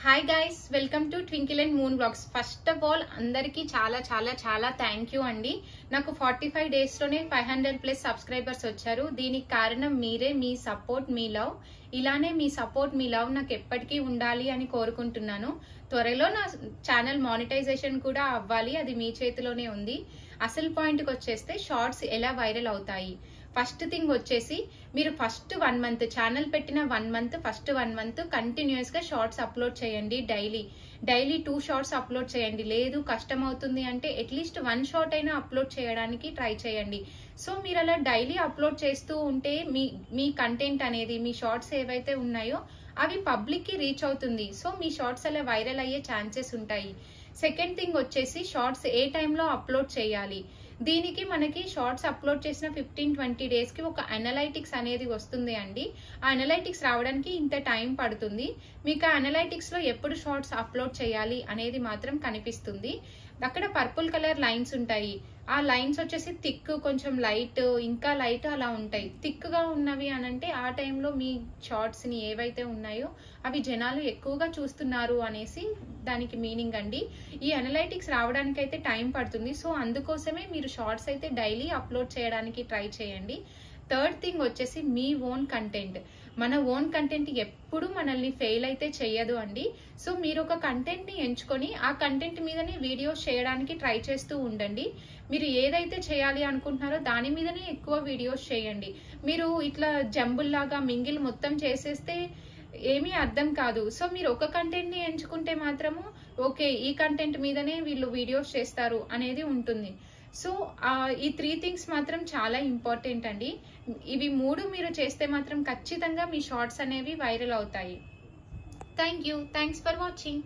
Hi guys, welcome to twinkle and moon blogs. First of all అందరికీ చాలా చాలా చాలా థ్యాంక్ యూ అండి. నాకు 45 days లోనే 500+ సబ్స్క్రైబర్స్ వచ్చారు. దీనికి కారణం మీరే, మీ సపోర్ట్, మీ లవ్. ఇలానే మీ సపోర్ట్, మీ లవ్ నాకు ఎప్పటికీ ఉండాలి అని కోరుకుంటున్నాను. త్వరలో నా ఛానల్ మానిటైజేషన్ కూడా అవ్వాలి, అది మీ చేతిలోనే ఉంది. అసలు పాయింట్కి వచ్చేస్తే షార్ట్స్ ఎలా వైరల్ అవుతాయి. ఫస్ట్ థింగ్ వచ్చేసి మీరు ఫస్ట్ 1 month ఛానల్ పెట్టిన 1 month ఫస్ట్ 1 month కంటిన్యూస్ గా షార్ట్స్ అప్లోడ్ చేయండి. డైలీ 2 షార్ట్స్ అప్లోడ్ చేయండి. లేదు కష్టం అవుతుంది అంటే అట్లీస్ట్ 1 షార్ట్ అయినా అప్లోడ్ చేయడానికి ట్రై చేయండి. సో మీరు అలా డైలీ అప్లోడ్ చేస్తూ ఉంటే మీ కంటెంట్ అనేది, మీ షార్ట్స్ ఏవైతే ఉన్నాయో అవి పబ్లిక్ కి రీచ్ అవుతుంది. సో మీ షార్ట్స్ అలా వైరల్ అయ్యే ఛాన్సెస్ ఉంటాయి. సెకండ్ థింగ్ వచ్చేసి షార్ట్స్ ఏ టైంలో అప్లోడ్ చేయాలి. దీనికి మనకి షార్ట్స్ అప్లోడ్ చేసిన 15-20 days కి ఒక అనలైటిక్స్ అనేది వస్తుంది అండి. ఆ అనలైటిక్స్ రావడానికి ఇంత టైం పడుతుంది. మీకు ఆ అనలైటిక్స్ లో ఎప్పుడు షార్ట్స్ అప్లోడ్ చేయాలి అనేది మాత్రం కనిపిస్తుంది. అక్కడ పర్పుల్ కలర్ లైన్స్ ఉంటాయి. ఆ లైన్స్ వచ్చేసి థిక్, కొంచెం లైట్, ఇంకా లైట్ అలా ఉంటాయి. థిక్ గా ఉన్నవి అనంటే ఆ టైంలో మీ షార్ట్స్ ని ఏవైతే ఉన్నాయో అవి జనాలు ఎక్కువగా చూస్తున్నారు అనేసి దానికి మీనింగ్ అండి. ఈ అనలైటిక్స్ రావడానికి అయితే టైం పడుతుంది. సో అందుకోసమే మీరు షార్ట్స్ అయితే డైలీ అప్లోడ్ చేయడానికి ట్రై చేయండి. థర్డ్ థింగ్ వచ్చేసి మీ ఓన్ కంటెంట్. మన ఓన్ కంటెంట్ ఎప్పుడు మనల్ని ఫెయిల్ అయితే చెయ్యదు అండి. సో మీరు ఒక కంటెంట్ ని ఎంచుకొని ఆ కంటెంట్ మీదనే వీడియోస్ చేయడానికి ట్రై చేస్తూ ఉండండి. మీరు ఏదైతే చేయాలి అనుకుంటున్నారో దాని మీదనే ఎక్కువ వీడియోస్ చేయండి. మీరు ఇట్లా జంబుల్ లాగా మింగిల్ మొత్తం చేసేస్తే ఏమీ అర్థం కాదు. సో మీరు ఒక కంటెంట్ ని ఎంచుకుంటే మాత్రము ఓకే, ఈ కంటెంట్ మీదనే వీళ్ళు వీడియోస్ చేస్తారు అనేది ఉంటుంది. సో ఈ 3 things మాత్రం చాలా ఇంపార్టెంట్ అండి. ఇవి 3 మీరు చేస్తే మాత్రం ఖచ్చితంగా మీ షార్ట్స్ అనేవి వైరల్ అవుతాయి. Thanks for watching.